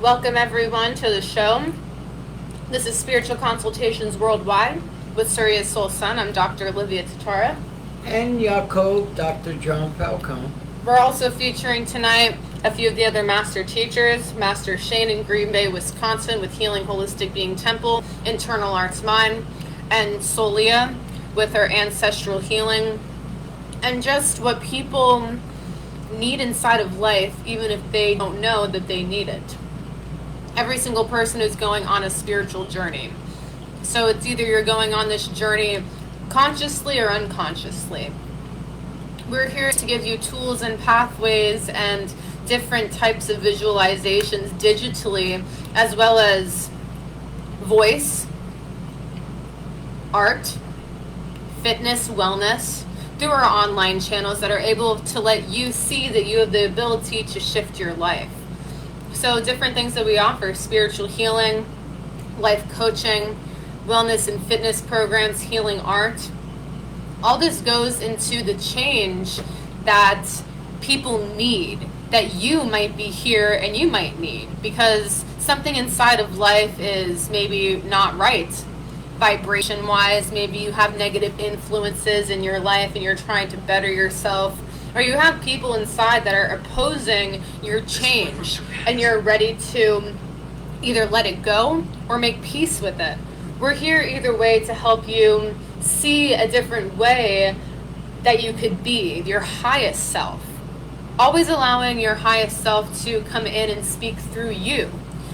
Welcome everyone to the show. This is Spiritual Consultations Worldwide with Souleiyah's Soul Son. I'm Dr. Olivia Tatara. And Yaakov, Dr. John Falcone. We're also featuring tonight a few of the other master teachers. Master Shane in Green Bay, Wisconsin with Healing Holistic Being Temple, Internal Arts Mind, and Souleiyah with her Ancestral Healing. And just what people need inside of life, even if they don't know that they need it. Every single person is going on a spiritual journey. So it's either you're going on this journey consciously or unconsciously. We're here to give you tools and pathways and different types of visualizations digitally, as well as voice, art, fitness, wellness, through our online channels that are able to let you see that you have the ability to shift your life. So different things that we offer: spiritual healing, life coaching, wellness and fitness programs, healing art. All this goes into the change that people need, that you might be here and you might need, because something inside of life is maybe not right vibration wise. Maybe you have negative influences in your life and you're trying to better yourself, or you have people inside that are opposing your change and you're ready to either let it go or make peace with it. We're here either way to help you see a different way that you could be your highest self. Always allowing your highest self to come in and speak through you,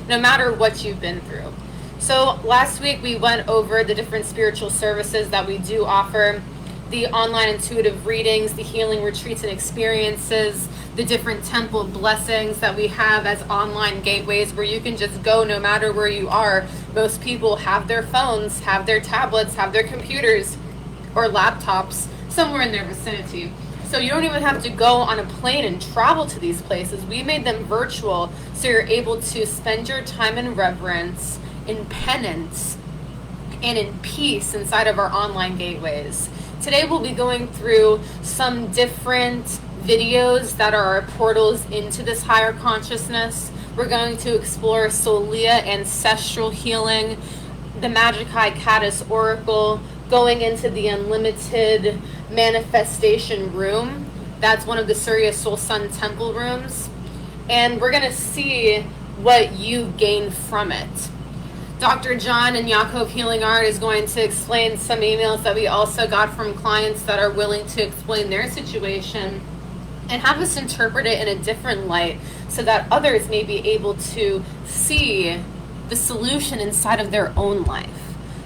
no matter what you've been through. So last week we went over the different spiritual services that we do offer, the online intuitive readings, the healing retreats and experiences, the different temple blessings that we have as online gateways where you can just go no matter where you are. Most people have their phones, have their tablets, have their computers or laptops somewhere in their vicinity. So you don't even have to go on a plane and travel to these places. We made them virtual so you're able to spend your time in reverence, in penance, and in peace inside of our online gateways. Today we'll be going through some different videos that are our portals into this higher consciousness. We're going to explore Souleiyah, Ancestral Healing, the Magic High Caddis Oracle, going into the Unlimited Manifestation Room. That's one of the Souleiyah Soul Sun Temple rooms. And we're going to see what you gain from it. Dr. John and Yaakov Healing Art is going to explain some emails that we also got from clients that are willing to explain their situation and have us interpret it in a different light so that others may be able to see the solution inside of their own life.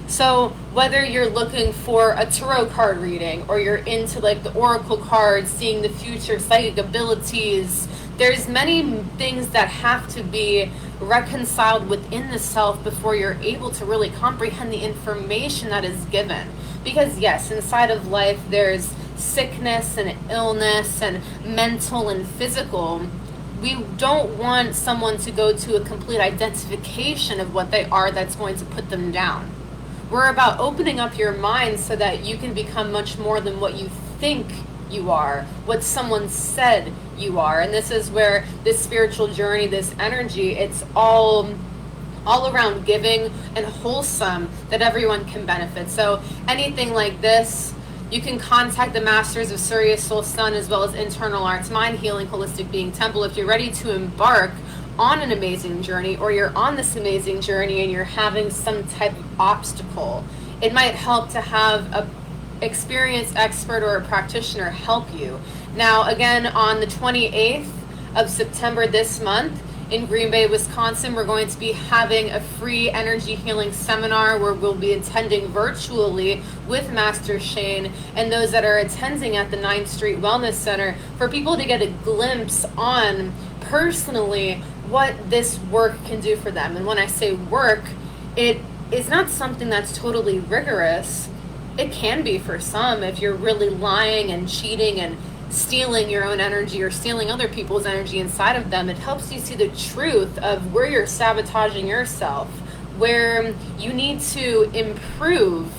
So whether you're looking for a tarot card reading or you're into like the oracle cards, seeing the future, psychic abilities, there's many things that have to be reconciled within the self before you're able to really comprehend the information that is given. Because yes, inside of life there's sickness and illness and mental and physical. We don't want someone to go to a complete identification of what they are that's going to put them down. We're about opening up your mind so that you can become much more than what you think you are, what someone said you are. And this is where this spiritual journey, this energy, it's all around giving and wholesome, that everyone can benefit. So anything like this, you can contact the Masters of Souleiyah's Soul Sun as well as Internal Arts Mind, Healing Holistic Being Temple if you're ready to embark on an amazing journey, or you're on this amazing journey and you're having some type of obstacle. It might help to have a experienced expert or a practitioner help you. Now again, on the 28th of September this month in Green Bay, Wisconsin, we're going to be having a free energy healing seminar where we'll be attending virtually with Master Shane and those that are attending at the 9th Street Wellness Center, for people to get a glimpse on personally what this work can do for them. And when I say work, it is not something that's totally rigorous. It can be for some if you're really lying and cheating and stealing your own energy or stealing other people's energy inside of them. It helps you see the truth of where you're sabotaging yourself, where you need to improve,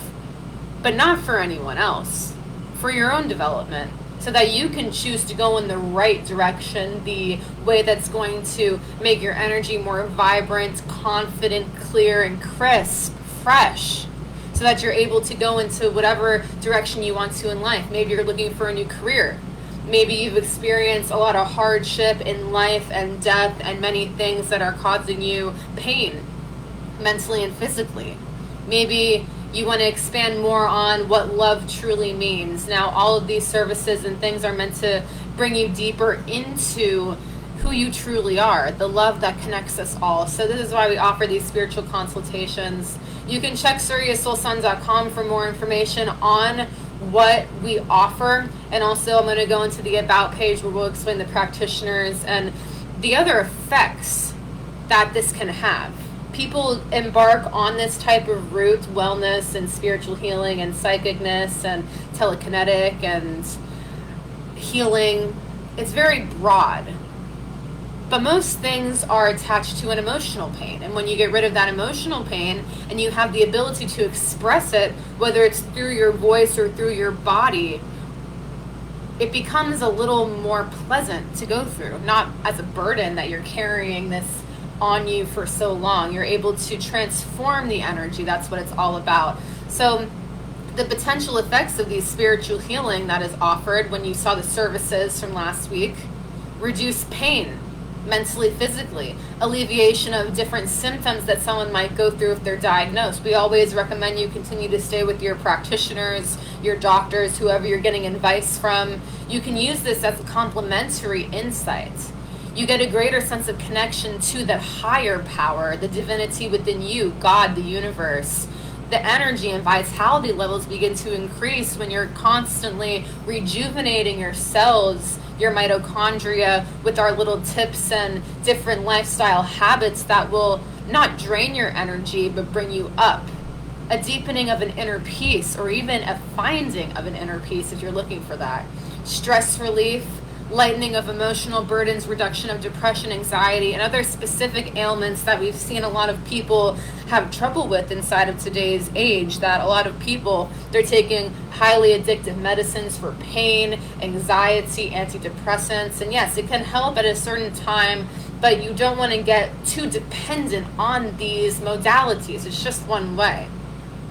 but not for anyone else, for your own development, so that you can choose to go in the right direction, the way that's going to make your energy more vibrant, confident, clear, and crisp, fresh, so that you're able to go into whatever direction you want to in life. Maybe you're looking for a new career. Maybe you've experienced a lot of hardship in life and death and many things that are causing you pain, mentally and physically. Maybe you want to expand more on what love truly means. Now, all of these services and things are meant to bring you deeper into who you truly are, the love that connects us all. So this is why we offer these spiritual consultations. You can check SouleiyahSoulSun.com for more information on what we offer. And also I'm going to go into the About page where we'll explain the practitioners and the other effects that this can have. People embark on this type of route, wellness and spiritual healing and psychicness and telekinetic and healing. It's very broad. But most things are attached to an emotional pain. And when you get rid of that emotional pain and you have the ability to express it, whether it's through your voice or through your body, it becomes a little more pleasant to go through, not as a burden that you're carrying this on you for so long. You're able to transform the energy. That's what it's all about. So the potential effects of these spiritual healing that is offered, when you saw the services from last week, reduce pain, mentally, physically, alleviation of different symptoms that someone might go through if they're diagnosed. We always recommend you continue to stay with your practitioners, your doctors, whoever you're getting advice from. You can use this as a complementary insight. You get a greater sense of connection to that higher power, the divinity within you, God, the universe. The energy and vitality levels begin to increase when you're constantly rejuvenating your cells, your mitochondria, with our little tips and different lifestyle habits that will not drain your energy but bring you up. A deepening of an inner peace, or even a finding of an inner peace if you're looking for that. Stress relief, lightening of emotional burdens, reduction of depression, anxiety, and other specific ailments that we've seen a lot of people have trouble with inside of today's age. That a lot of people, they're taking highly addictive medicines for pain, anxiety, antidepressants. And yes, it can help at a certain time, but you don't want to get too dependent on these modalities. It's just one way.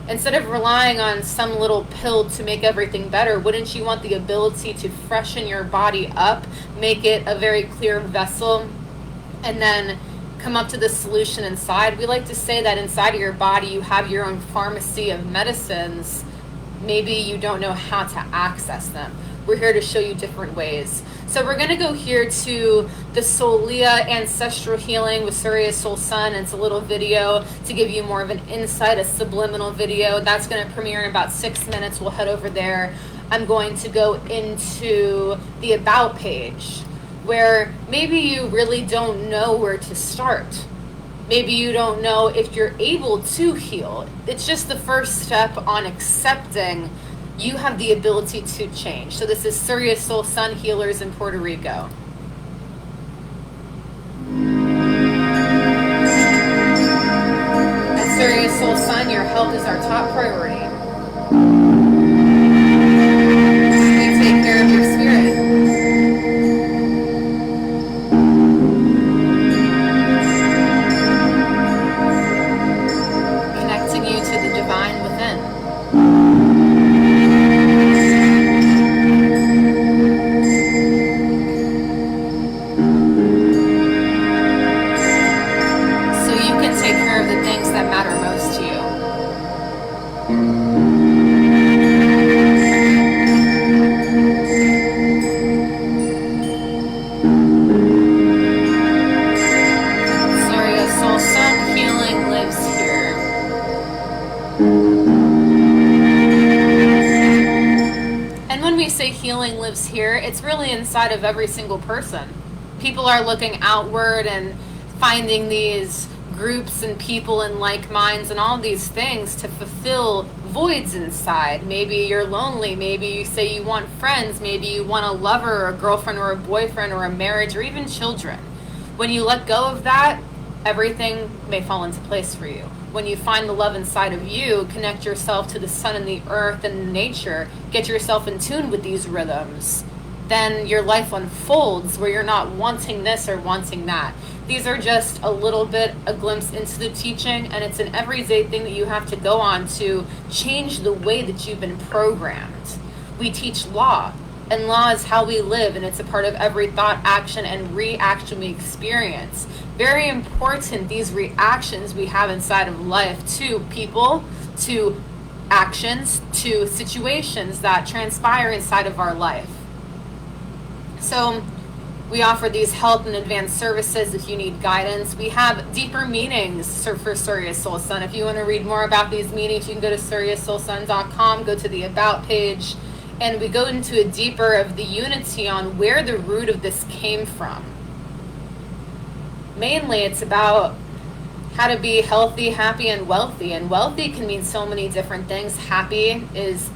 Instead of relying on some little pill to make everything better, wouldn't you want the ability to freshen your body up, make it a very clear vessel, and then come up to the solution inside? We like to say that inside of your body you have your own pharmacy of medicines. Maybe you don't know how to access them. We're here to show you different ways. So we're going to go here to the Souleiyah Ancestral Healing with SouleiyahSoulSun. It's a little video to give you more of an insight, a subliminal video. That's going to premiere in about 6 minutes. We'll head over there. I'm going to go into the About page, where maybe you really don't know where to start. Maybe you don't know if you're able to heal. It's just the first step on accepting you have the ability to change. So this is SouleiyahSoulSun Healers in Puerto Rico. At SouleiyahSoulSun, your health is our top priority. We take care of your spirit. Connecting you to the divine within. That matter most to you. SouleiyahSoulSun Healing lives here. And when we say healing lives here, it's really inside of every single person. People are looking outward and finding these groups and people and like minds and all these things to fulfill voids inside. Maybe you're lonely. Maybe you say you want friends. Maybe you want a lover or a girlfriend or a boyfriend or a marriage or even children. When you let go of that, everything may fall into place for you. When you find the love inside of you, connect yourself to the sun and the earth and nature, get yourself in tune with these rhythms, then your life unfolds where you're not wanting this or wanting that. These are just a little bit, a glimpse into the teaching, and it's an everyday thing that you have to go on to change the way that you've been programmed. We teach law, and law is how we live, and it's a part of every thought, action, and reaction we experience. Very important, these reactions we have inside of life to people, to actions, to situations that transpire inside of our life. So we offer these help and advanced services if you need guidance. We have deeper meanings for Souleiyah Soul Sun. If you want to read more about these meanings, you can go to SouleiyahSoulSun.com, go to the About page, and we go into a deeper of the unity on where the root of this came from. Mainly, it's about how to be healthy, happy, and wealthy. And wealthy can mean so many different things. Happy is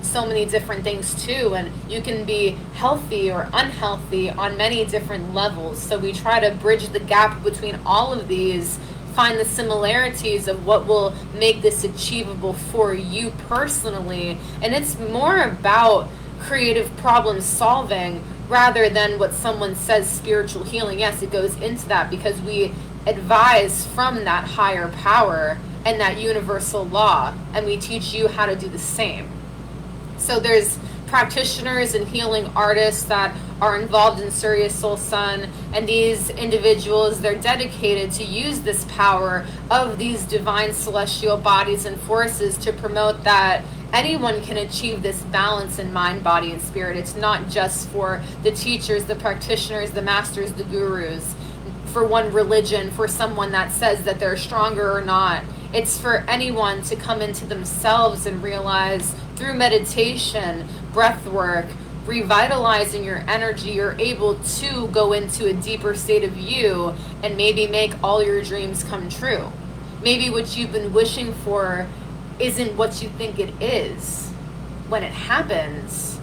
so many different things too, and you can be healthy or unhealthy on many different levels. So we try to bridge the gap between all of these, find the similarities of what will make this achievable for you personally. And it's more about creative problem solving rather than what someone says spiritual healing. Yes, it goes into that because we advise from that higher power and that universal law, and we teach you how to do the same. So there's practitioners and healing artists that are involved in Souleiyah Soul Sun, and these individuals, they're dedicated to use this power of these divine celestial bodies and forces to promote that anyone can achieve this balance in mind, body, and spirit. It's not just for the teachers, the practitioners, the masters, the gurus, for one religion, for someone that says that they're stronger or not. It's for anyone to come into themselves and realize through meditation, breath work, revitalizing your energy, you're able to go into a deeper state of you and maybe make all your dreams come true. Maybe what you've been wishing for isn't what you think it is. When it happens,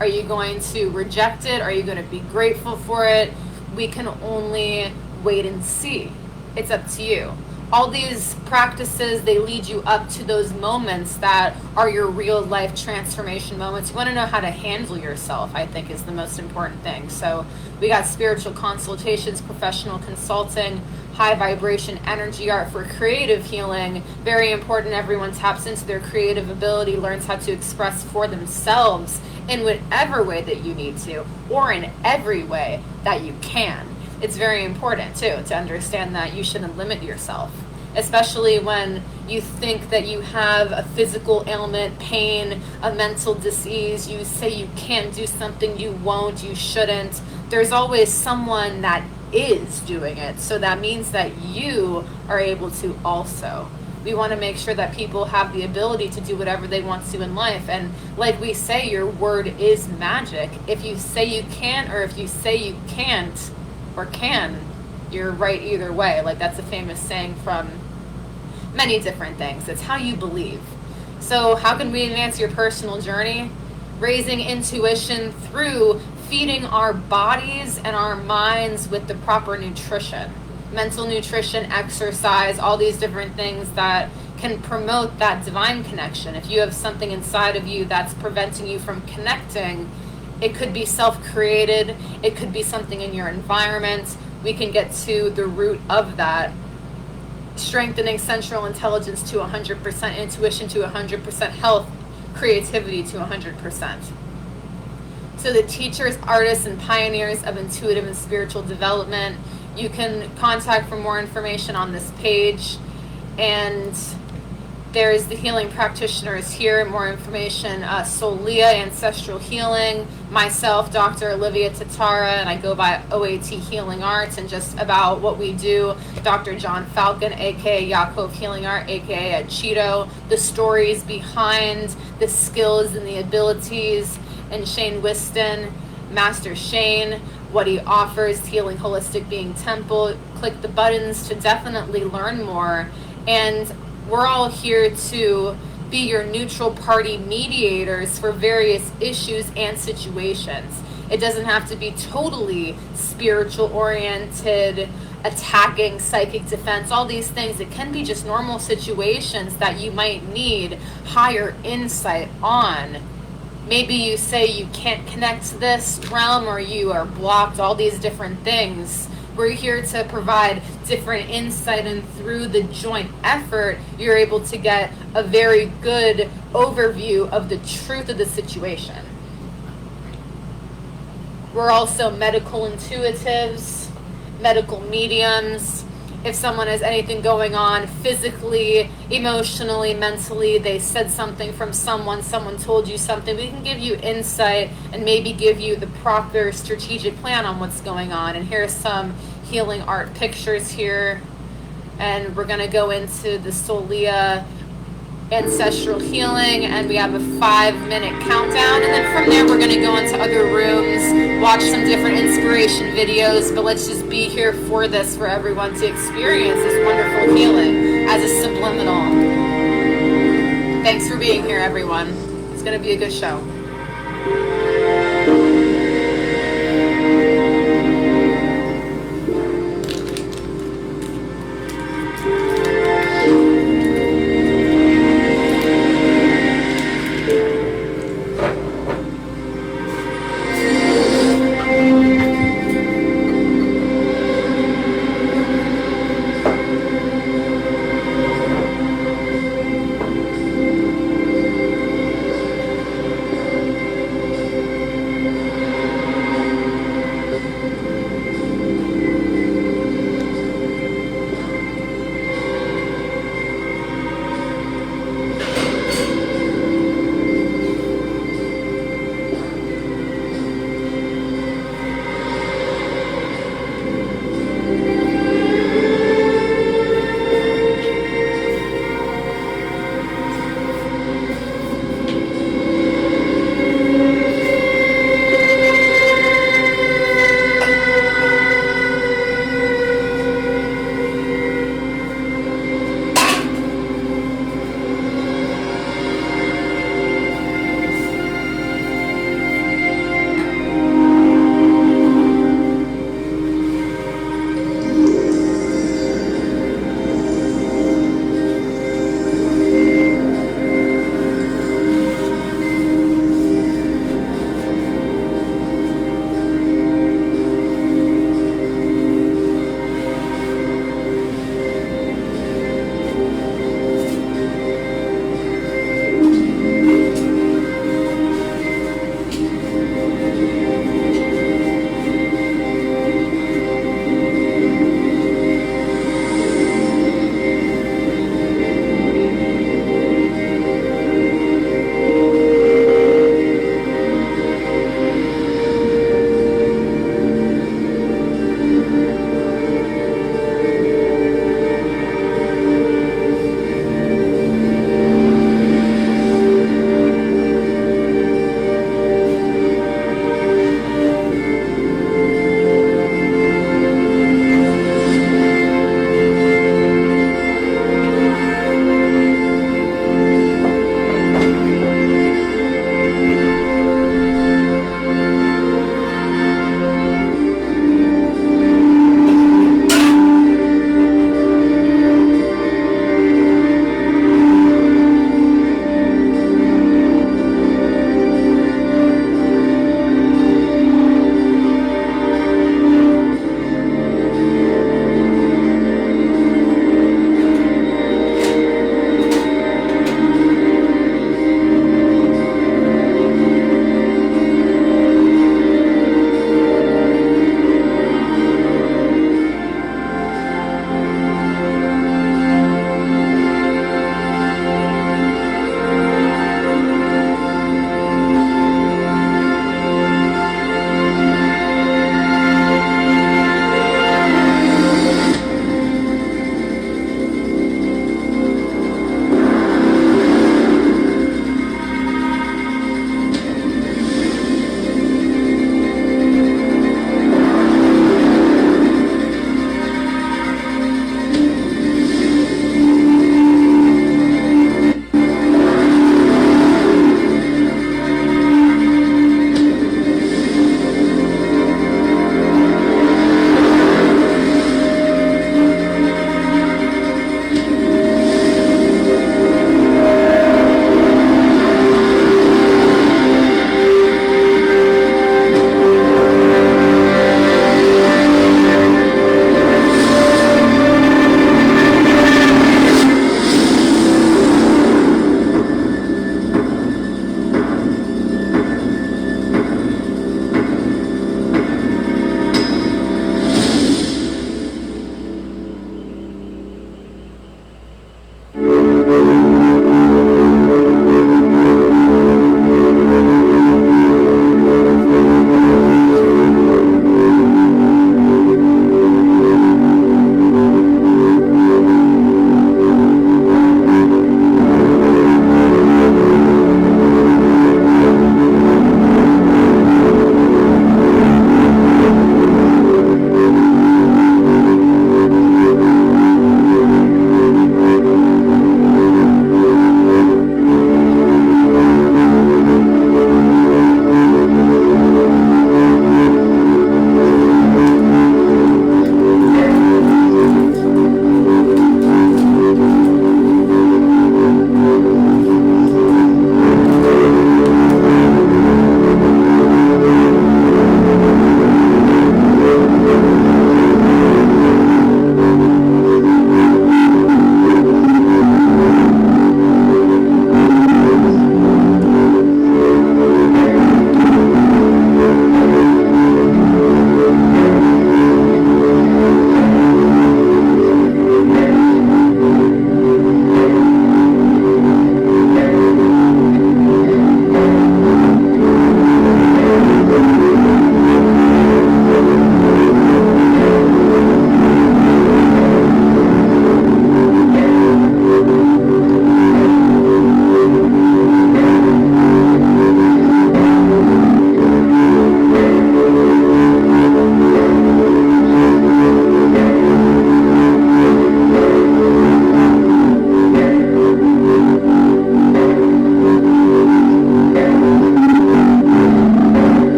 are you going to reject it? Are you going to be grateful for it? We can only wait and see. It's up to you. All these practices, they lead you up to those moments that are your real life transformation moments. You want to know how to handle yourself, I think, is the most important thing. So we got spiritual consultations, professional consulting, high vibration energy art for creative healing. Very important. Everyone taps into their creative ability, learns how to express for themselves in whatever way that you need to, or in every way that you can. It's very important, too, to understand that you shouldn't limit yourself, especially when you think that you have a physical ailment, pain, a mental disease. You say you can't do something, you won't, you shouldn't. There's always someone that is doing it, so that means that you are able to also. We want to make sure that people have the ability to do whatever they want to in life. And like we say, your word is magic. If you say you can't, or if you say you can't, or can, you're right either way. Like, that's a famous saying from many different things. It's how you believe. So how can we advance your personal journey? Raising intuition through feeding our bodies and our minds with the proper nutrition. Mental nutrition, exercise, all these different things that can promote that divine connection. If you have something inside of you that's preventing you from connecting, it could be self-created, it could be something in your environment. We can get to the root of that. Strengthening central intelligence to 100%, intuition to 100%, health, creativity to 100%. So the teachers, artists, and pioneers of intuitive and spiritual development, you can contact for more information on this page. And there's the healing practitioners here, more information, Souleiyah, Ancestral Healing, myself, Dr. Olivia Tatara, and I go by OAT Healing Arts, and just about what we do, Dr. John Falcon, aka Yaakov Healing Art, aka Cheeto, the stories behind the skills and the abilities, and Shane Whiston, Master Shane, what he offers, Healing Holistic Being Temple. Click the buttons to definitely learn more. And we're all here to be your neutral party mediators for various issues and situations. It doesn't have to be totally spiritual oriented, attacking, psychic defense, all these things. It can be just normal situations that you might need higher insight on. Maybe you say you can't connect to this realm, or you are blocked, all these different things. We're here to provide different insight, and through the joint effort, you're able to get a very good overview of the truth of the situation. We're also medical intuitives, medical mediums. If someone has anything going on physically, emotionally, mentally, they said something from someone told you something, we can give you insight and maybe give you the proper strategic plan on what's going on. And here's some healing art pictures here. And we're going to go into the Souleiyah ancestral healing, and we have a 5-minute countdown, and then from there we're going to go into other rooms, watch some different inspiration videos, but let's just be here for this, for everyone to experience this wonderful healing as a subliminal. Thanks for being here, everyone. It's going to be a good show.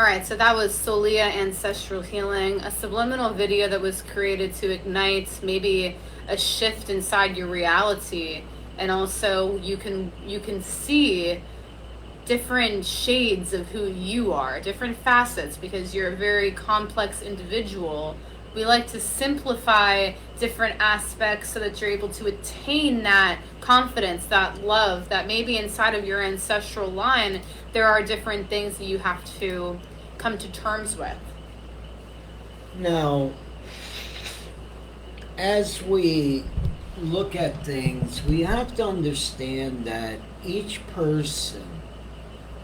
right, so that was Souleiyah Ancestral Healing, a subliminal video that was created to ignite maybe a shift inside your reality, and also you can see different shades of who you are, different facets, because you're a very complex individual. We like to simplify different aspects so that you're able to attain that confidence, that love, that maybe inside of your ancestral line, there are different things that you have to come to terms with. Now, as we look at things, we have to understand that each person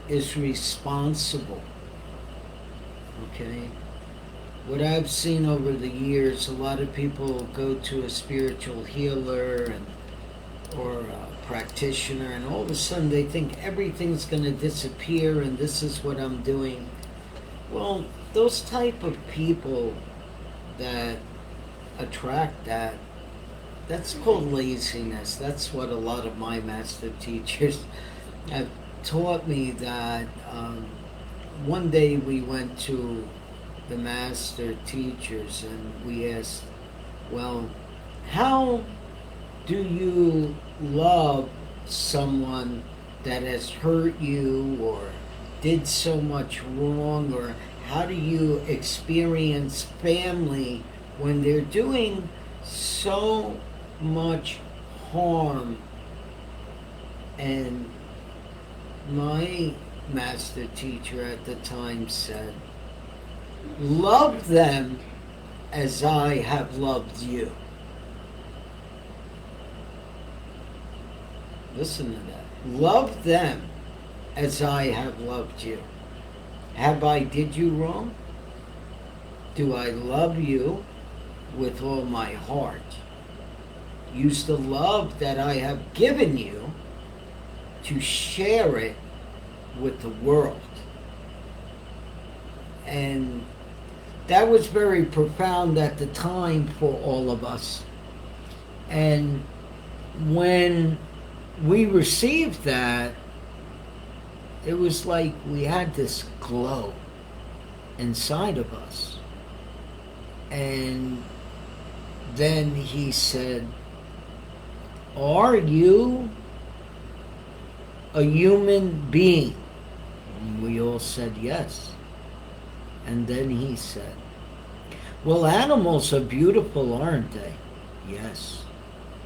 is responsible. Okay? What I've seen over the years, a lot of people go to a spiritual healer or a practitioner, and all of a sudden they think everything's going to disappear and this is what I'm doing. Well, those type of people that attract that, that's called laziness. That's what a lot of my master teachers have taught me. That one day we went to the master teachers and we asked, well, how do you love someone that has hurt you or did so much wrong, or how do you experience family when they're doing so much harm? And my master teacher at the time said, love them as I have loved you. Listen to that. Love them as I have loved you. Have I did you wrong? Do I love you with all my heart? Use the love that I have given you to share it with the world. And that was very profound at the time for all of us. And when we received that, it was like we had this glow inside of us. And then he said, are you a human being? And we all said yes. And then he said, well, animals are beautiful, aren't they? Yes.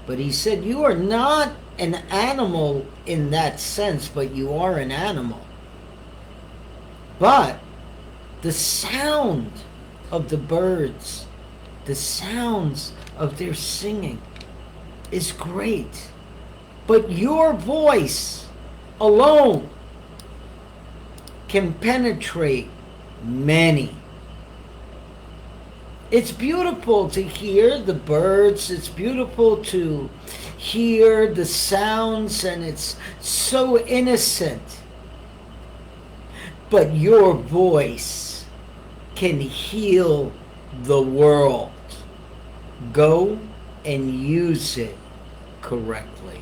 But he said, you are not an animal in that sense, but you are an animal. But the sound of the birds, the sounds of their singing is great. But your voice alone can penetrate many. It's beautiful to hear the birds. It's beautiful to hear the sounds, and it's so innocent. But your voice can heal the world. Go and use it correctly.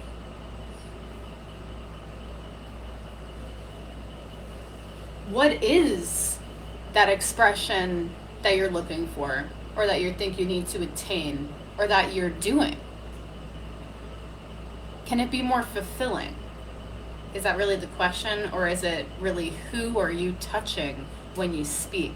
What is that expression that you're looking for, or that you think you need to attain, or that you're doing? Can it be more fulfilling? Is that really the question, or is it really who are you touching when you speak?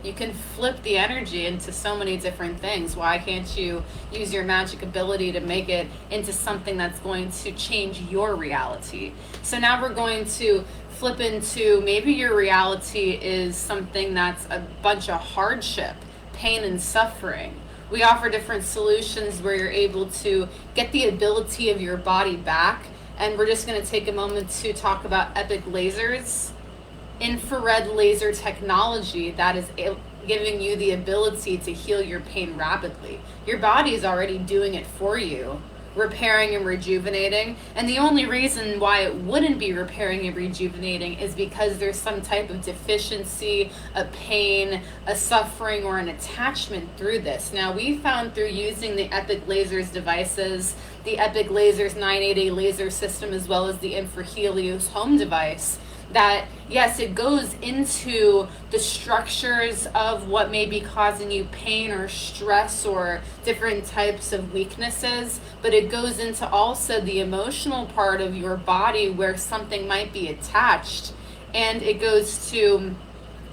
You can flip the energy into so many different things. Why can't you use your magic ability to make it into something that's going to change your reality? So now we're going to flip into, maybe your reality is something that's a bunch of hardship, pain and suffering. We offer different solutions where you're able to get the ability of your body back. And we're just going to take a moment to talk about Epoch lasers, infrared laser technology that is giving you the ability to heal your pain rapidly. Your body is already doing it for you, repairing and rejuvenating. And the only reason why it wouldn't be repairing and rejuvenating is because there's some type of deficiency, a pain, a suffering, or an attachment through this. Now, we found through using the Epoch Lasers devices, the Epoch Lasers 980 laser system, as well as the InfraHelios home device, that yes, it goes into the structures of what may be causing you pain or stress or different types of weaknesses, but it goes into also the emotional part of your body where something might be attached, and it goes to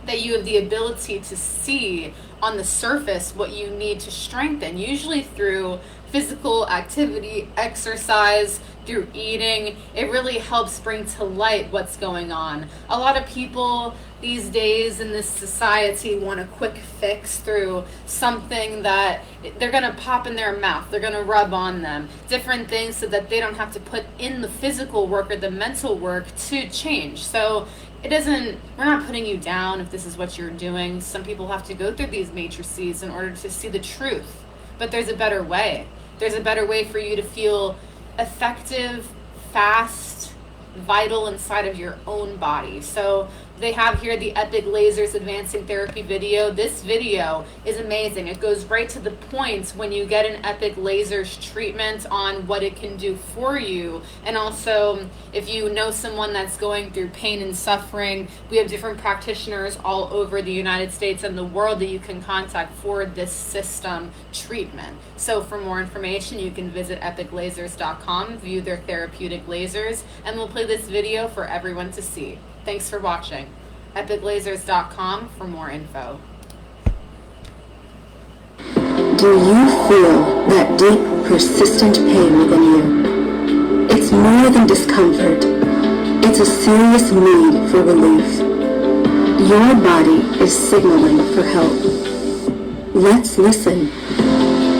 that you have the ability to see on the surface what you need to strengthen, usually through physical activity, exercise, through eating. It really helps bring to light what's going on. A lot of people these days in this society want a quick fix through something that they're going to pop in their mouth, they're going to rub on them, different things so that they don't have to put in the physical work or the mental work to change. So we're not putting you down if this is what you're doing. Some people have to go through these matrices in order to see the truth. But there's a better way. There's a better way for you to feel effective, fast, vital inside of your own body. So they have here the Epic Lasers Advancing Therapy video. This video is amazing. It goes right to the point when you get an Epic Lasers treatment on what it can do for you. And also, if you know someone that's going through pain and suffering, we have different practitioners all over the United States and the world that you can contact for this system treatment. So for more information, you can visit epiclasers.com, view their therapeutic lasers, and we'll play this video for everyone to see. Thanks for watching. epiclasers.com for more info. Do you feel that deep, persistent pain within you? It's more than discomfort. It's a serious need for relief. Your body is signaling for help. Let's listen.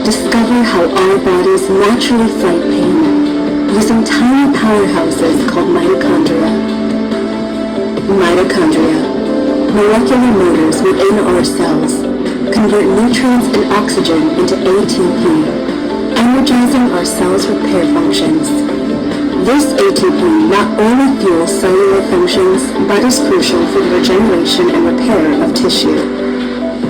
Discover how our bodies naturally fight pain using tiny powerhouses called mitochondria. Mitochondria, molecular motors within our cells, convert nutrients and oxygen into ATP, energizing our cells' repair functions. This ATP not only fuels cellular functions, but is crucial for the regeneration and repair of tissue.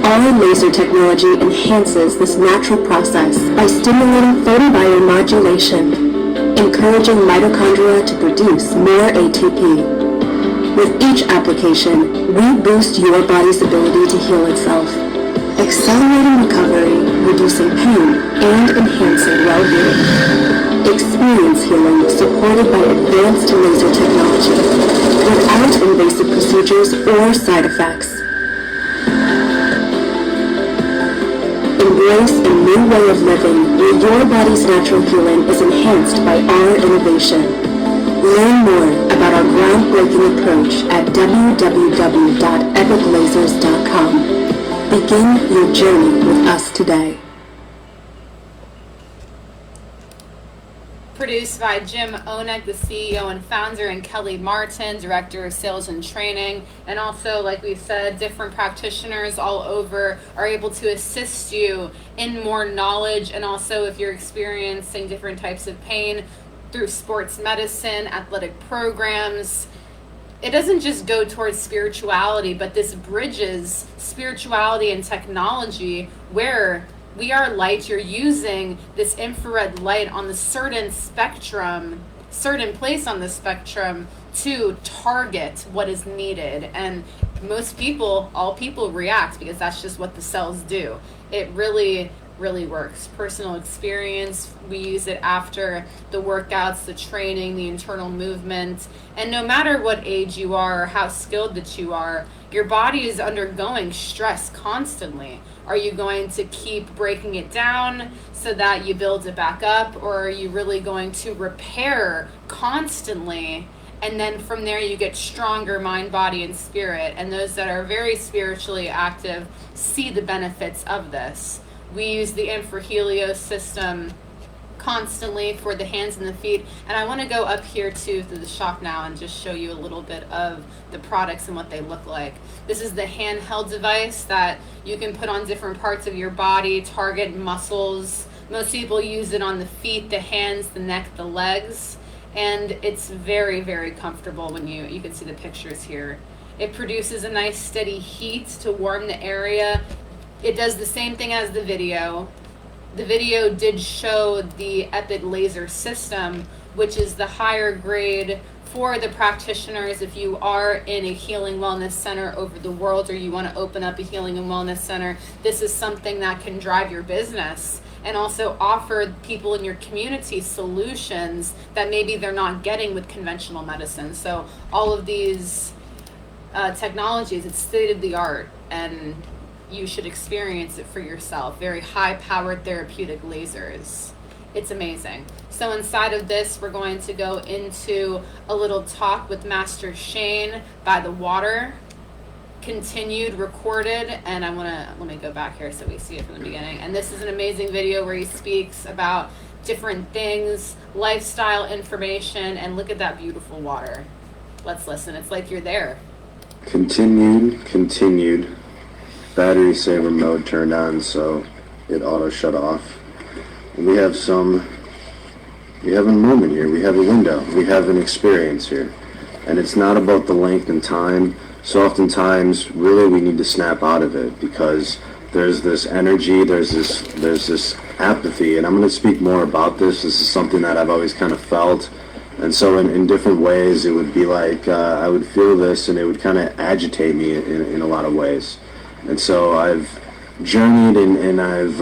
Our laser technology enhances this natural process by stimulating photobiomodulation, encouraging mitochondria to produce more ATP. With each application, we boost your body's ability to heal itself, accelerating recovery, reducing pain, and enhancing well-being. Experience healing supported by advanced laser technology, without invasive procedures or side effects. Embrace a new way of living where your body's natural healing is enhanced by our innovation. Learn more about our groundbreaking approach at www.epiclasers.com. Begin your journey with us today. Produced by Jim Onek, the CEO and founder, and Kelly Martin, Director of Sales and Training. And also, like we said, different practitioners all over are able to assist you in more knowledge. And also, if you're experiencing different types of pain, through sports medicine, athletic programs. It doesn't just go towards spirituality, but this bridges spirituality and technology where we are light. You're using this infrared light on the certain spectrum, certain place on the spectrum to target what is needed. And most people, all people react because that's just what the cells do. It really works. Personal experience, we use it after the workouts, the training, the internal movement. And no matter what age you are or how skilled that you are, your body is undergoing stress constantly. Are you going to keep breaking it down so that you build it back up, or are you really going to repair constantly? And then from there you get stronger mind, body, and spirit. And those that are very spiritually active see the benefits of this. We use the infrahelio system constantly for the hands and the feet. And I want to go up here to the shop now and just show you a little bit of the products and what they look like. This is the handheld device that you can put on different parts of your body, target muscles. Most people use it on the feet, the hands, the neck, the legs. And it's very, very comfortable when you can see the pictures here. It produces a nice steady heat to warm the area. It does the same thing as the video. The video did show the Epic Laser system, which is the higher grade for the practitioners, if you are in a healing wellness center over the world, or you want to open up a healing and wellness center, this is something that can drive your business and also offer people in your community solutions that maybe they're not getting with conventional medicine. So all of these technologies, it's state of the art, and you should experience it for yourself. Very high powered therapeutic lasers. It's amazing. So inside of this, we're going to go into a little talk with Master Shane by the water, continued, recorded, and let me go back here so we see it from the beginning. And this is an amazing video where he speaks about different things, lifestyle information, and look at that beautiful water. Let's listen. It's like you're there. Continued. Battery saver mode turned on, so it auto shut off. We have a moment here, we have a window, we have an experience here. And it's not about the length and time. So oftentimes, really, we need to snap out of it, because there's this energy, there's this apathy, and I'm going to speak more about this. This is something that I've always kind of felt. And so in different ways, it would be like I would feel this, and it would kind of agitate me in a lot of ways. And so I've journeyed and I've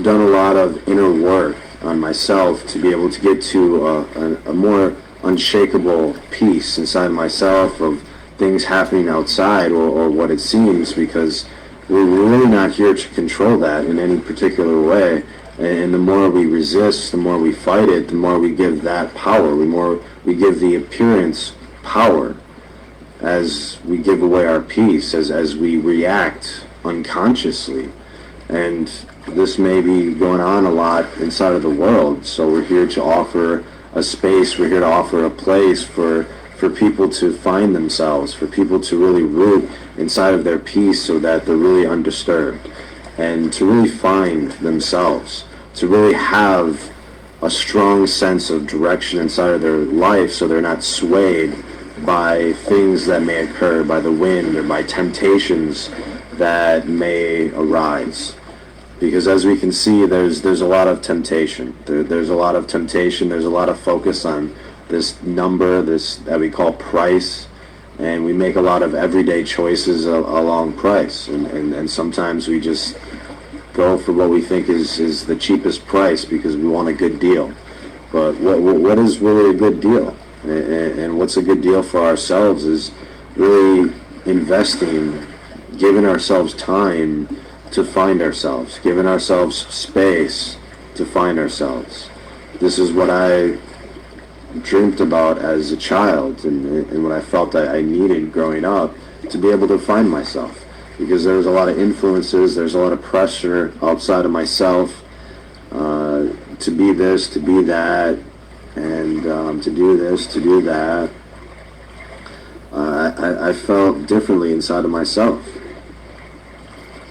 done a lot of inner work on myself to be able to get to a more unshakable peace inside myself of things happening outside or what it seems, because we're really not here to control that in any particular way. And the more we resist, the more we fight it, the more we give that power, the more we give the appearance power as we give away our peace, as we react unconsciously. And this may be going on a lot inside of the world, so we're here to offer a space, we're here to offer a place for people to find themselves, for people to really root inside of their peace so that they're really undisturbed, and to really find themselves, to really have a strong sense of direction inside of their life so they're not swayed by things that may occur, by the wind or by temptations that may arise. Because as we can see, there's a lot of temptation. There's a lot of temptation, there's a lot of focus on this number, this that we call price, and we make a lot of everyday choices along price, and sometimes we just go for what we think is the cheapest price because we want a good deal. But what is really a good deal? And what's a good deal for ourselves is really investing, giving ourselves time to find ourselves, giving ourselves space to find ourselves. This is what I dreamt about as a child, and what I felt I needed growing up to be able to find myself, because there's a lot of influences, there's a lot of pressure outside of myself to be this, to be that, and to do this, to do that. I felt differently inside of myself,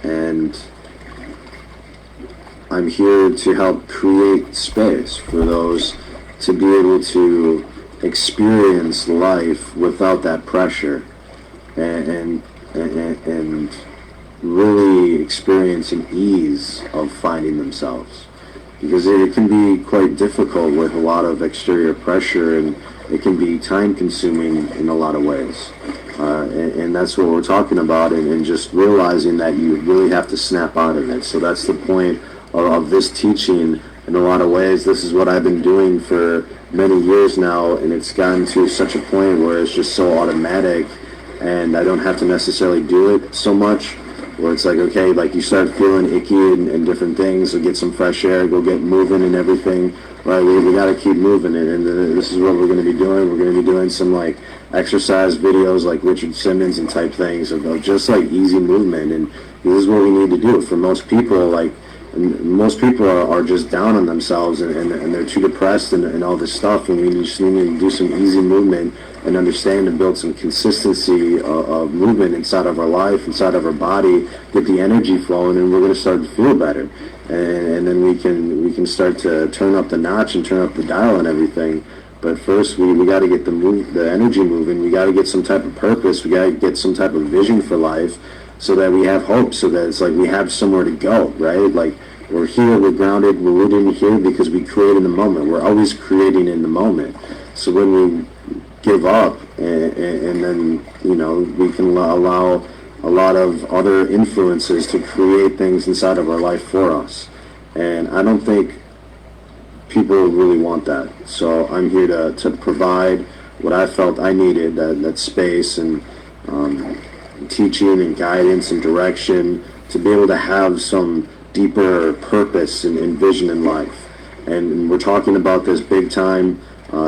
and I'm here to help create space for those to be able to experience life without that pressure, and really experience an ease of finding themselves, because it can be quite difficult with a lot of exterior pressure, and it can be time consuming in a lot of ways, and that's what we're talking about, and just realizing that you really have to snap out of it. So that's the point of this teaching. In a lot of ways, this is what I've been doing for many years now, and it's gotten to such a point where it's just so automatic, and I don't have to necessarily do it so much, where it's like, okay, like you start feeling icky and different things, so get some fresh air, go get moving and everything, right? We got to keep moving, and this is what we're going to be doing. We're going to be doing some like exercise videos like Richard Simmons and type things of just like easy movement, and this is what we need to do. For most people, like, most people are just down on themselves, and they're too depressed and all this stuff, and we just need to do some easy movement and understand and build some consistency of movement inside of our life, inside of our body, get the energy flowing, and we're going to start to feel better, and then we can start to turn up the notch and turn up the dial and everything. But first, we got to get the energy moving. We got to get some type of purpose. We got to get some type of vision for life, so that we have hope, so that it's like we have somewhere to go, right? Like, we're here, we're grounded, we're rooted in here because we create in the moment. We're always creating in the moment. So when we give up, and then, you know, we can allow a lot of other influences to create things inside of our life for us. And I don't think people really want that. So I'm here to provide what I felt I needed, that space and teaching and guidance and direction to be able to have some deeper purpose and vision in life. And we're talking about this big time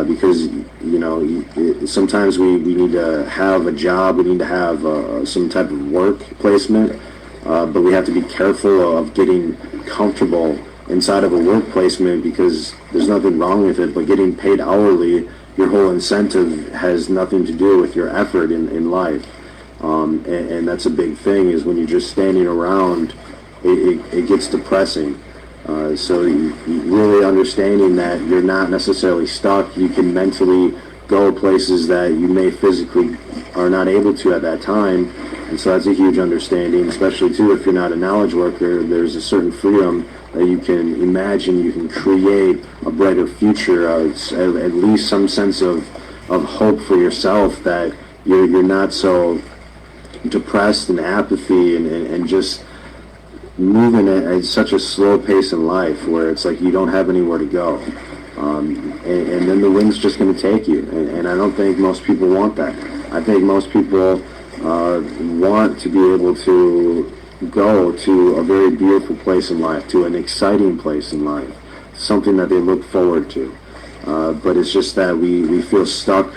because, you know, sometimes we need to have a job, we need to have some type of work placement, but we have to be careful of getting comfortable inside of a work placement, because there's nothing wrong with it, but getting paid hourly, your whole incentive has nothing to do with your effort in life. And that's a big thing, is when you're just standing around, it gets depressing. So you really understanding that you're not necessarily stuck. You can mentally go places that you may physically are not able to at that time. And so that's a huge understanding, especially too if you're not a knowledge worker. There's a certain freedom that you can imagine, you can create a brighter future, at least some sense of hope for yourself, that you're not so depressed and apathy and just moving at such a slow pace in life where it's like you don't have anywhere to go. And then the wind's just going to take you. And I don't think most people want that. I think most people want to be able to go to a very beautiful place in life, to an exciting place in life, something that they look forward to. But it's just that we feel stuck,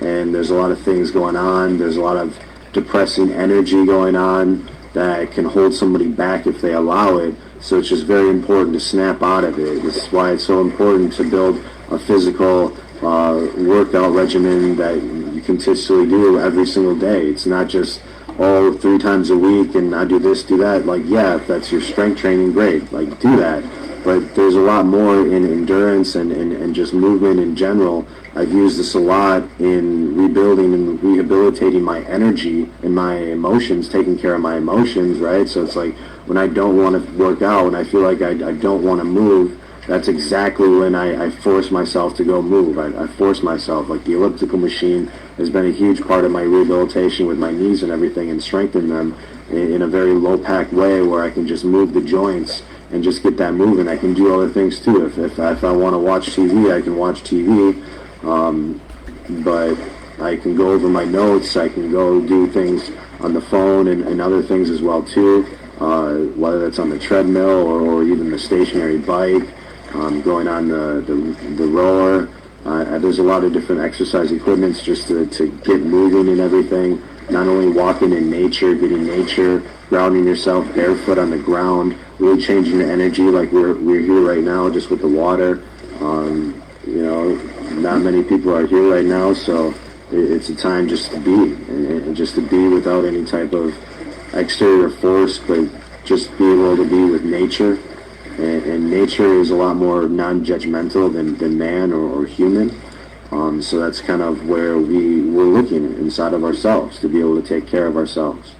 and there's a lot of things going on. There's a lot of depressing energy going on that can hold somebody back if they allow it. So it's just very important to snap out of it. This is why it's so important to build a physical workout regimen that you continuously do every single day. It's not just, 3 times a week and I do this, do that. Like, yeah, if that's your strength training, great. Like, do that. But there's a lot more in endurance and just movement in general. I've used this a lot in rebuilding and rehabilitating my energy and my emotions, taking care of my emotions, right? So it's like when I don't want to work out and I feel like I don't want to move, that's exactly when I force myself to go move. I force myself. Like the elliptical machine has been a huge part of my rehabilitation with my knees and everything, and strengthen them in a very low-packed way where I can just move the joints and just get that moving. I can do other things too. If I want to watch TV, I can watch TV. But I can go over my notes. I can go do things on the phone and other things as well too. Whether that's on the treadmill or even the stationary bike, going on the rower. There's a lot of different exercise equipments just to get moving and everything. Not only walking in nature, getting nature, grounding yourself barefoot on the ground, really changing the energy like we're here right now just with the water. You know, not many people are here right now, so it's a time just to be, and just to be without any type of exterior force, but just be able to be with nature. And nature is a lot more non-judgmental than man or human. So that's kind of where we're looking inside of ourselves, to be able to take care of ourselves.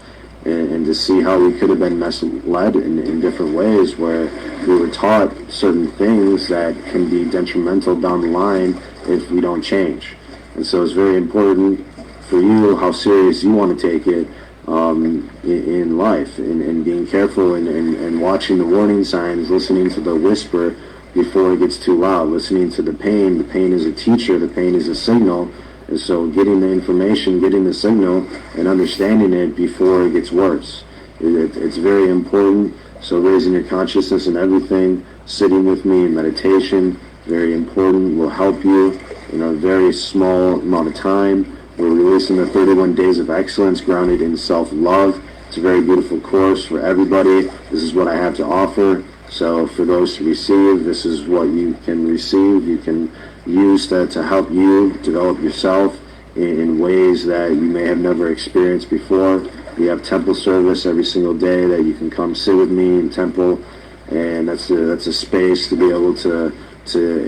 And to see how we could have been misled in different ways, where we were taught certain things that can be detrimental down the line if we don't change. And so it's very important for you how serious you want to take it in life, and being careful and watching the warning signs, listening to the whisper before it gets too loud, listening to the pain. The pain is a teacher, the pain is a signal. And so getting the information, getting the signal, and understanding it before it gets worse. It's very important. So raising your consciousness and everything, sitting with me in meditation, very important, will help you in a very small amount of time. We're releasing the 31 Days of Excellence, grounded in self-love. It's a very beautiful course for everybody. This is what I have to offer. So for those to receive, this is what you can receive. You can use that to help you develop yourself in ways that you may have never experienced before. We have temple service every single day that you can come sit with me in temple, and that's a space to be able to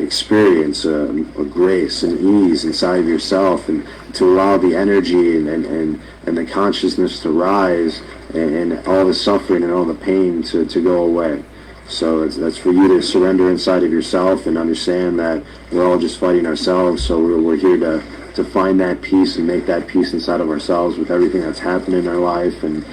experience a grace and ease inside of yourself, and to allow the energy and the consciousness to rise, and all the suffering and all the pain to go away. So that's for you to surrender inside of yourself and understand that we're all just fighting ourselves. So we're here to to find that peace and make that peace inside of ourselves with everything that's happened in our life, and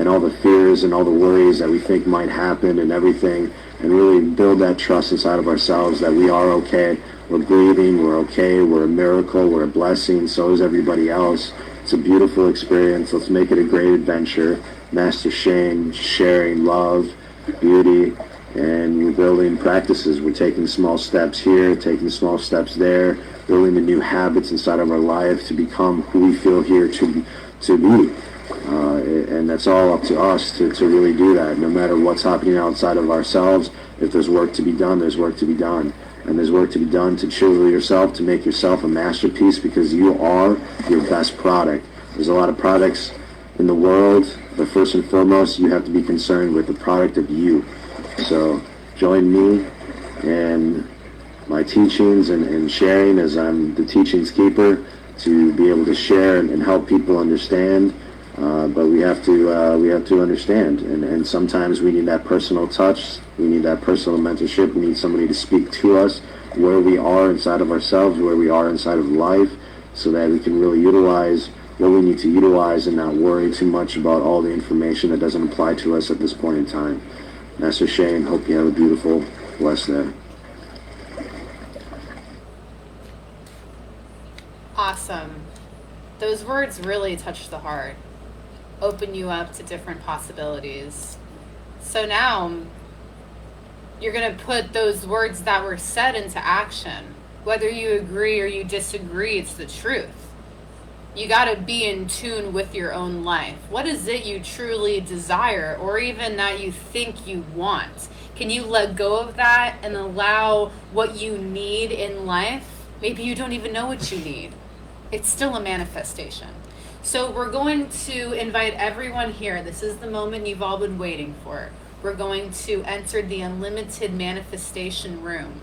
all the fears and all the worries that we think might happen and everything, and really build that trust inside of ourselves that we are okay, we're breathing, we're okay, we're a miracle, we're a blessing, so is everybody else. It's a beautiful experience. Let's make it a great adventure. Master Shane, sharing love, beauty, and we're building practices. We're taking small steps here, taking small steps there, building the new habits inside of our life to become who we feel here to be. And that's all up to us to really do that. No matter what's happening outside of ourselves, if there's work to be done, there's work to be done. And there's work to be done to chisel yourself, to make yourself a masterpiece, because you are your best product. There's a lot of products in the world, but first and foremost, you have to be concerned with the product of you. So join me and my teachings and sharing, as I'm the teachings keeper, to be able to share and help people understand. But we have to understand, and sometimes we need that personal touch. We need that personal mentorship. We need somebody to speak to us where we are inside of ourselves, where we are inside of life, so that we can really utilize what we need to utilize and not worry too much about all the information that doesn't apply to us at this point in time. Master Shane, hope you have a beautiful, blessed day. Awesome. Those words really touch the heart. Open you up to different possibilities. So now you're going to put those words that were said into action. Whether you agree or you disagree, it's the truth. You got to be in tune with your own life. What is it you truly desire, or even that you think you want? Can you let go of that and allow what you need in life? Maybe you don't even know what you need. It's still a manifestation. So we're going to invite everyone here. This is the moment you've all been waiting for. We're going to enter the unlimited manifestation room.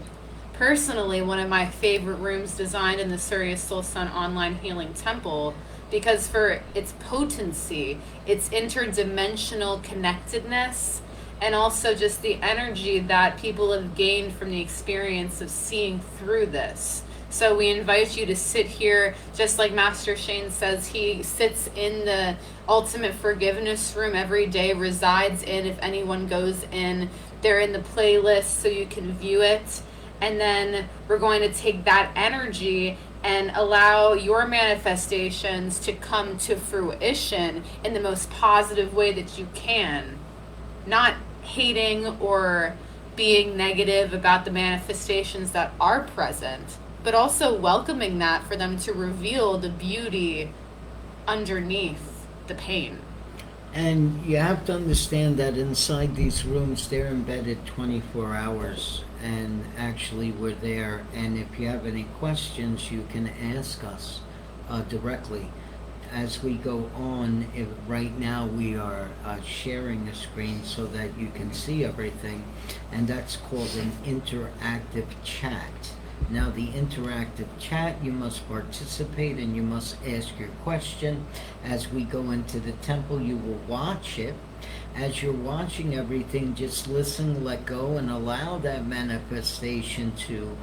Personally, one of my favorite rooms designed in the Souleiyah Soul Sun Online Healing Temple, because for its potency, its interdimensional connectedness, and also just the energy that people have gained from the experience of seeing through this. So we invite you to sit here, just like Master Shane says, he sits in the ultimate forgiveness room every day, resides in, if anyone goes in, they're in the playlist so you can view it. And then we're going to take that energy and allow your manifestations to come to fruition in the most positive way that you can. Not hating or being negative about the manifestations that are present, but also welcoming that for them to reveal the beauty underneath the pain. And you have to understand that inside these rooms, they're embedded 24 hours. And actually, we're there. And if you have any questions, you can ask us directly. As we go on, right now we are sharing a screen so that you can see everything. And that's called an interactive chat. Now, the interactive chat, you must participate and you must ask your question. As we go into the temple, you will watch it. As you're watching everything, just listen, let go, and allow that manifestation to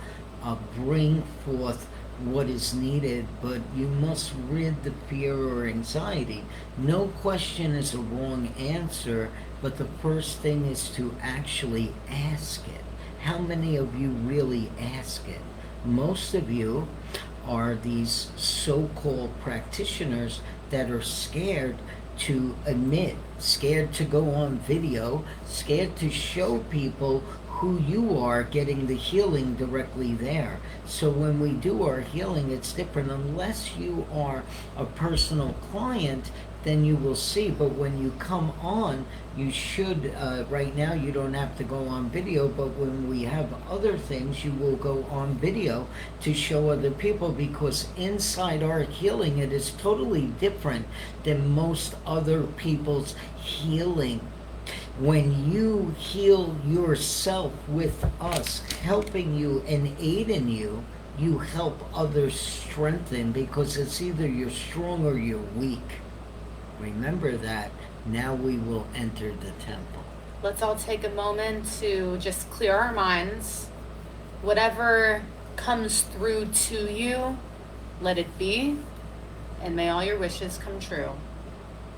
bring forth what is needed, but you must rid the fear or anxiety. No question is a wrong answer, but the first thing is to actually ask it. How many of you really ask it? Most of you are these so-called practitioners that are scared to admit, scared to go on video, scared to show people who you are getting the healing directly there. So when we do our healing, it's different. Unless you are a personal client, then you will see. But when you come on, you should, right now you don't have to go on video, but when we have other things, you will go on video to show other people, because inside our healing, it is totally different than most other people's healing. When you heal yourself with us, helping you and aiding you, you help others strengthen, because it's either you're strong or you're weak. Remember that. Now we will enter the temple. Let's all take a moment to just clear our minds. Whatever comes through to you, Let it be, and may all your wishes come true.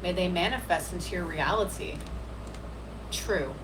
May they manifest into your reality. True.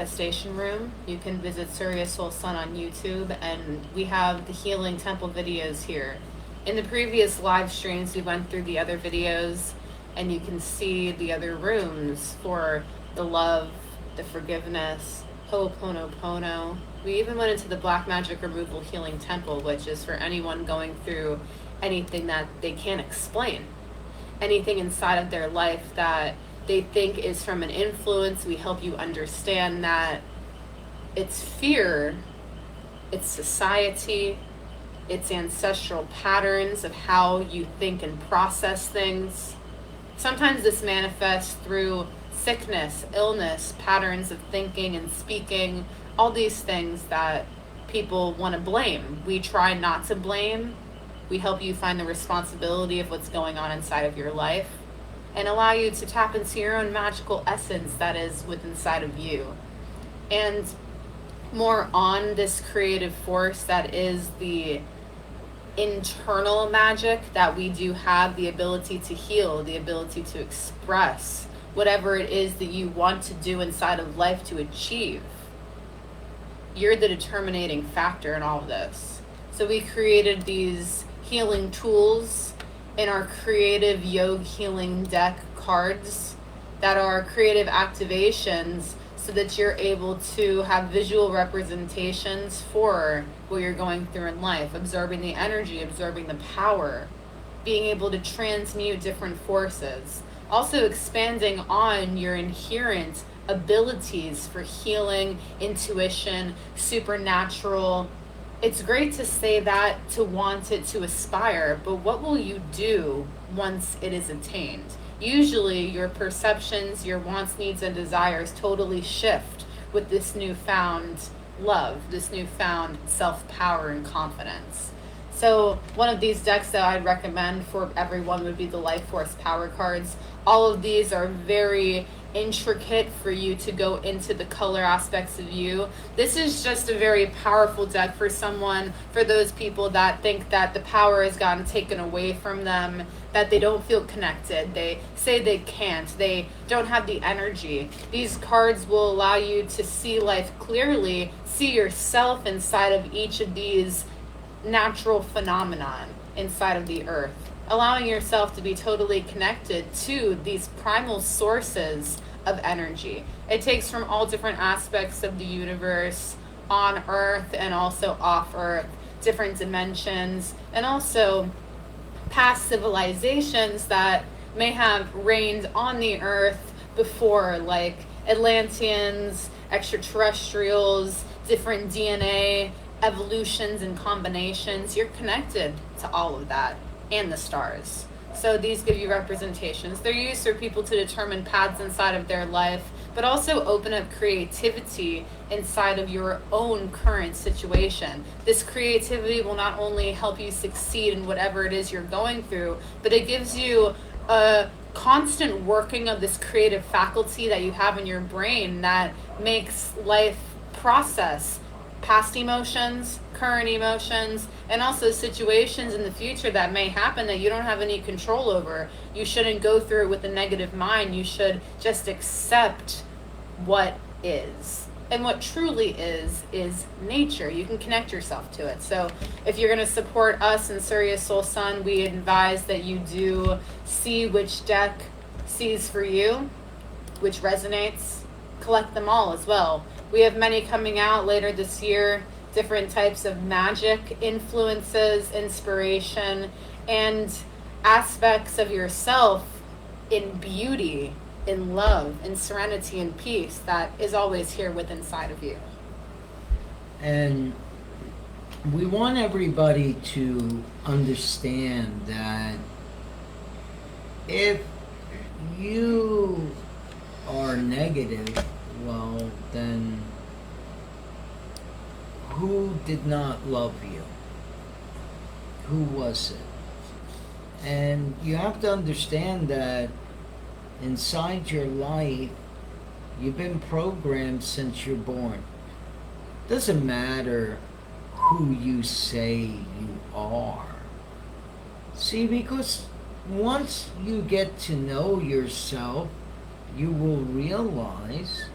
manifestation room. You can visit Surya Soul Sun on YouTube, and we have the Healing Temple videos here. In the previous live streams, we went through the other videos, and you can see the other rooms for the love, the forgiveness, Ho'oponopono. We even went into the Black Magic Removal Healing Temple, which is for anyone going through anything that they can't explain. Anything inside of their life that they think is from an influence. We help you understand that it's fear, it's society, it's ancestral patterns of how you think and process things. Sometimes this manifests through sickness, illness, patterns of thinking and speaking, all these things that people want to blame. We try not to blame. We help you find the responsibility of what's going on inside of your life and allow you to tap into your own magical essence that is within inside of you. And more on this creative force that is the internal magic that we do have the ability to heal, the ability to express whatever it is that you want to do inside of life to achieve. You're the determining factor in all of this. So we created these healing tools in our creative yoga healing deck cards that are creative activations so that you're able to have visual representations for what you're going through in life, absorbing the energy, absorbing the power, being able to transmute different forces, also expanding on your inherent abilities for healing, intuition, supernatural. It's great to say that, to want it, to aspire, but what will you do once it is attained? Usually your perceptions, your wants, needs, and desires totally shift with this newfound love, this newfound self-power and confidence. So one of these decks that I'd recommend for everyone would be the Life Force Power cards. All of these are very intricate for you to go into the color aspects of you. This is just a very powerful deck for someone, for those people that think that the power has gotten taken away from them, that they don't feel connected, they say they can't, they don't have the energy. These cards will allow you to see life clearly, see yourself inside of each of these natural phenomenon inside of the earth, allowing yourself to be totally connected to these primal sources of energy. It takes from all different aspects of the universe, on Earth and also off Earth, different dimensions, and also past civilizations that may have reigned on the Earth before, like Atlanteans, extraterrestrials, different DNA, evolutions and combinations. You're connected to all of that and the stars. So these give you representations. They're used for people to determine paths inside of their life, but also open up creativity inside of your own current situation. This creativity will not only help you succeed in whatever it is you're going through, but it gives you a constant working of this creative faculty that you have in your brain that makes life process past emotions, current emotions, and also situations in the future that may happen that you don't have any control over. You shouldn't go through it with a negative mind. You should just accept what is. And what truly is nature. You can connect yourself to it. So if you're going to support us in Surya Soul Sun, we advise that you do see which deck sees for you, which resonates. Collect them all as well. We have many coming out later this year, different types of magic, influences, inspiration, and aspects of yourself in beauty, in love, in serenity and peace that is always here within inside of you. And we want everybody to understand that if you are negative, well, then who did not love you? Who was it? And you have to understand that inside your life, you've been programmed since you're born. Doesn't matter who you say you are. See, because once you get to know yourself, you will realize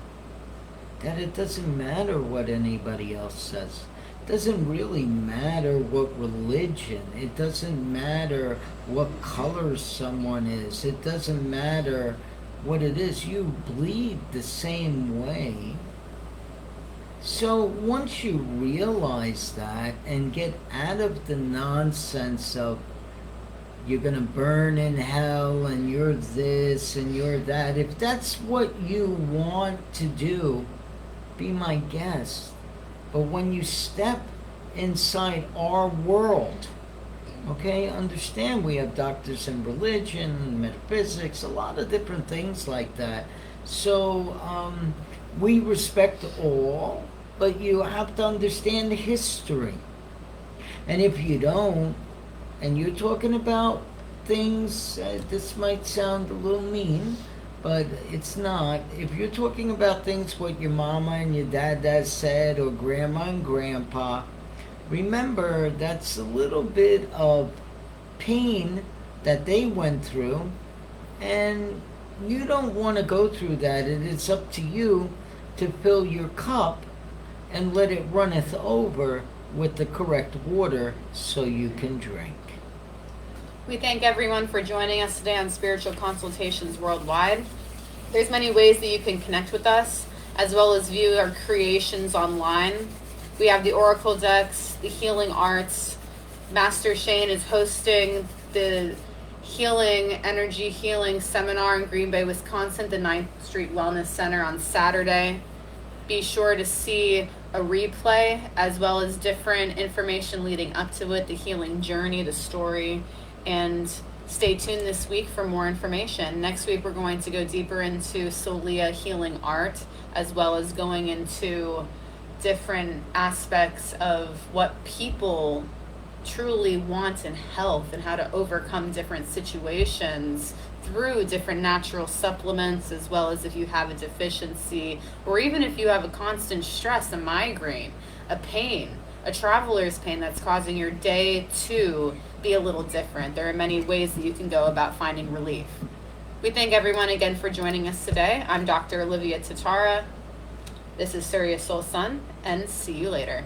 that it doesn't matter what anybody else says. It doesn't really matter what religion. It doesn't matter what color someone is. It doesn't matter what it is. You bleed the same way. So once you realize that and get out of the nonsense of you're going to burn in hell and you're this and you're that, if that's what you want to do, be my guest. But when you step inside our world, okay, understand we have doctors in religion, metaphysics, a lot of different things like that. So we respect all, but you have to understand the history. And if you don't, and you're talking about things, this might sound a little mean, but it's not. If you're talking about things what your mama and your dad said, or grandma and grandpa, remember that's a little bit of pain that they went through, and you don't want to go through that. And it's up to you to fill your cup and let it runneth over with the correct water so you can drink. We thank everyone for joining us today on Spiritual Consultations Worldwide. There's many ways that you can connect with us, as well as view our creations online. We have the Oracle decks, the Healing Arts. Master Shane is hosting the Energy Healing Seminar in Green Bay, Wisconsin, the 9th Street Wellness Center on Saturday. Be sure to see a replay, as well as different information leading up to it, the healing journey, the story, and stay tuned this week for more information. Next week, we're going to go deeper into Souleiyah healing art, as well as going into different aspects of what people truly want in health and how to overcome different situations through different natural supplements, as well as if you have a deficiency, or even if you have a constant stress, a migraine, a pain, a traveler's pain that's causing your day to be a little different. There are many ways that you can go about finding relief. We thank everyone again for joining us today. I'm Dr. Olivia Tatara. This is Surya Soul Sun, and see you later.